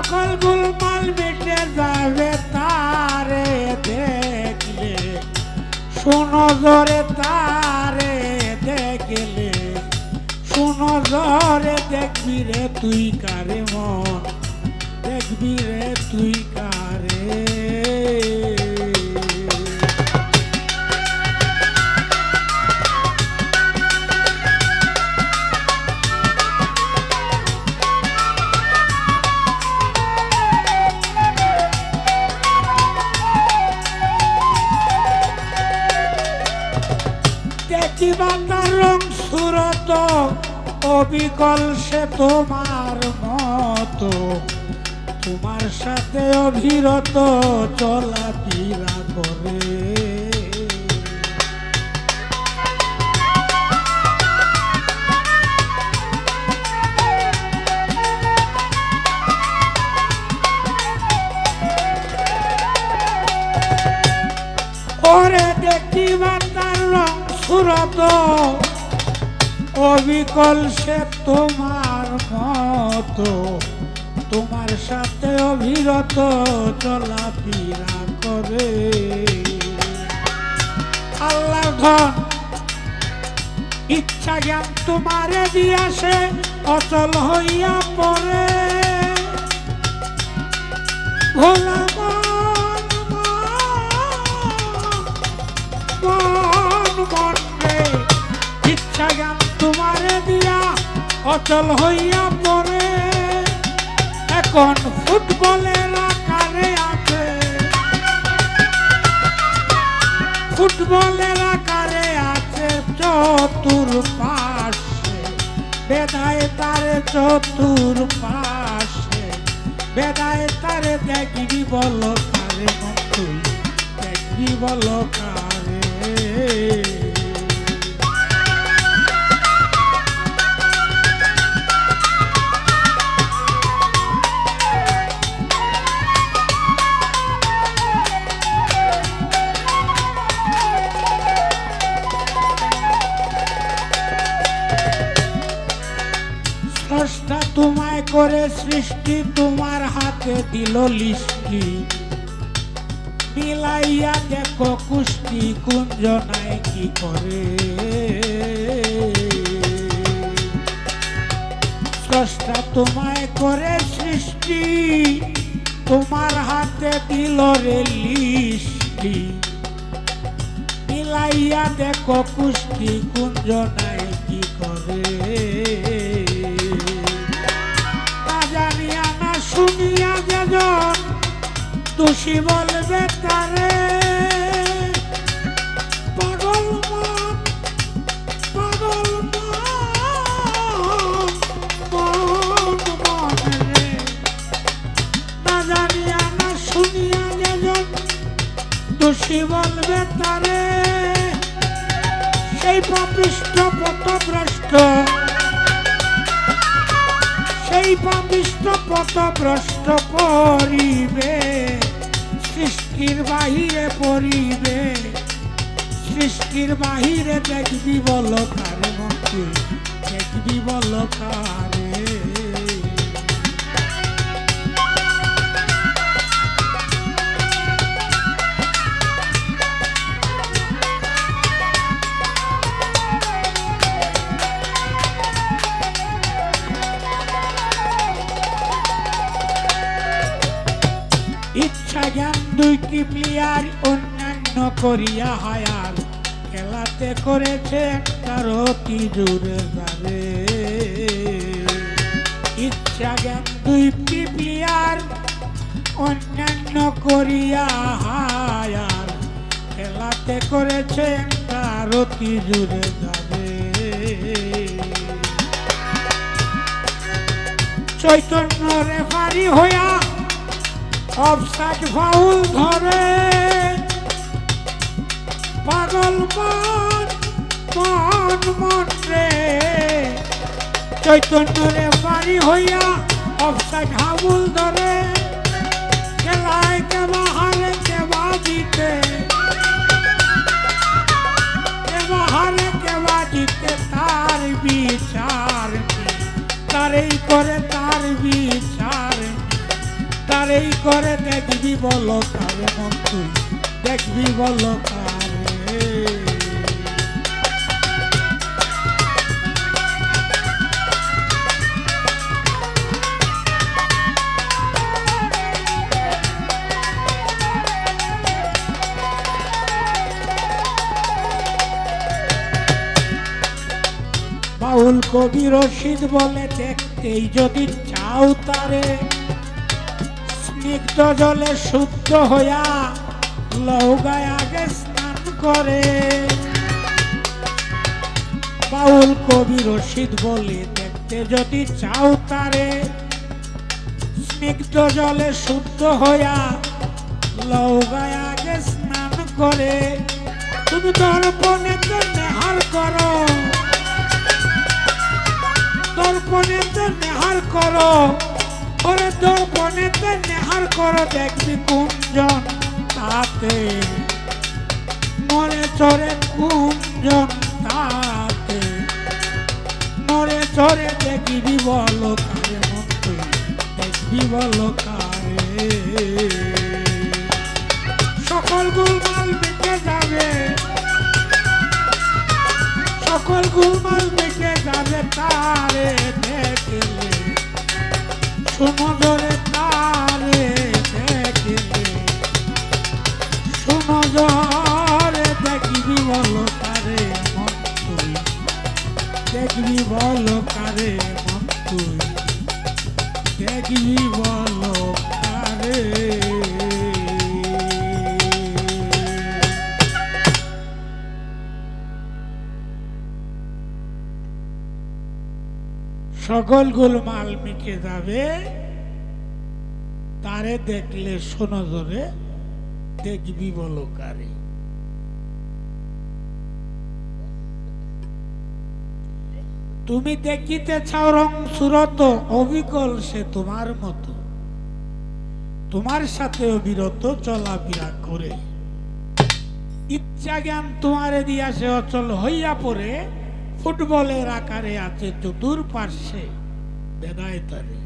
সকল গোলমাল মিটে যাবে তারে দেখলে, শোনো জোরে তারে দেখলে, শোনো জোরে দেখবি রে তুই কারে মন, দেখবি রে তুই কারে। দেখিবা তার রং সুরত অবিকল সে তোমার মতো, তোমার সাথে অবিরত চলাফেরা করে। ওরে দেখিবা তার রং সুরত অবিকল সে তোমার মতো, তোমার সাথে অবিরত চলাফেরা করে। আল্লাহ ধন ইচ্ছা জ্ঞান তোমারে দিয়াছে অচল হইয়া পড়ে, ভোলা মন রে ইচ্ছা জ্ঞান তোমারে দিয়া অচল হইয়া পড়ে। এখন ফুটবলের আকারে আছে, ফুটবলের আকারে আছে চতুর্পাশে, বেদায় তারে চতুর্পাশে, বেদায় তারে দেখবি বল কারে তুই, দেখবি বল কারে। স্রষ্টা তোমায় করে সৃষ্টি, তোমার হাতে দিল লিষ্টি, মিলাইয়া দেখো কুষ্টি কুঞ্জনায় কি করে। স্রষ্টা তোমায় করে সৃষ্টি, তোমার হাতে দিল রে লিষ্টি, মিলাইয়া দেখো কুষ্টি কুঞ্জনায় কি করে। জানিয়া না শুনিয়া যেজন দোষী বলবে তারে, পাগল মন, পাগল মন রে। না জানিয়া না শুনিয়া যেজন দোষী বলবে তারে, সেই পাপিষ্ঠ পথভ্রষ্ট, সেই পাপিষ্ঠ পথভ্রষ্ট পরিবে, সৃষ্টির বাহিরে পরিবে, সৃষ্টির বাহিরে দেখবি বল কারে মন্ত্রী, দেখবি বল কারে। ইচ্ছা জ্ঞান দুইটি প্লেয়ার অন্যান্য করিয়া হায়ার, খেলাতে করেছে তার অতি জোরে যাবে। ইচ্ছা জ্ঞান দুইটি প্লেয়ার অন্যান্য করিয়া হায়ার, খেলাতে করেছে তার অতি জোরে যাবে। চৈতন্য রেফারি হইয়া অফসাইড ফাউল ধরে, পাগল মন, মন মন রে। চৈতন্য রেফারি হইয়া অফসাইড ফাউল ধরে, খেলায় কেবা হারে কেবা জিতে, কেবা হারে কেবা জিতে তার বিচার, তারই করে তার বিচার। আর এই করে দেখবি বলো কারে মন তুই দেখবি বলো কারে বাউল কবি রশিদ বলে দেখতেই যদি চাও তারে স্নিগ্ধ জলে শুদ্ধ হইয়া লৌগায় আগে স্নান করে বাউল কবি রশিদ বলে দেখতে যদি চাও তারে স্নিগ্ধ জলে শুদ্ধ হইয়া লৌগায় আগে স্নান করে তুমি দর্পণে তো নেহার করো দর্পণেতে নেহার করো ওরে দর্পণেতে নেহার করো দেখবি কুঞ্জন তাতে মরে চরে কুঞ্জন তাতে মরে চরে দেখবি বলো কারে মন তুই দেখবি বলো কারে সকল গোলমাল মিটে যাবে সকল গোলমাল মিটে যাবে তারে দেখলে শোনো জোরে তারে দেখলে শোনো জোরে দেখবি বলো কারে মন তুই দেখবি বলো কারে মন তুই দেখবি বলো কারে সকল গোলমাল মিটে যাবে তারে দেখলে শোনো জোরে দেখবি বলো কারে তুমি দেখিতে চাও রং সুরত অবিকল সে তোমার মতো তোমার সাথে অবিরত চলাফেরা করে ইচ্ছা জ্ঞান তোমারে দিয়া সে অচল হইয়া পড়ে ফুটবলের আকারে আছে চতুর পার্শ্বে বেদায় তারে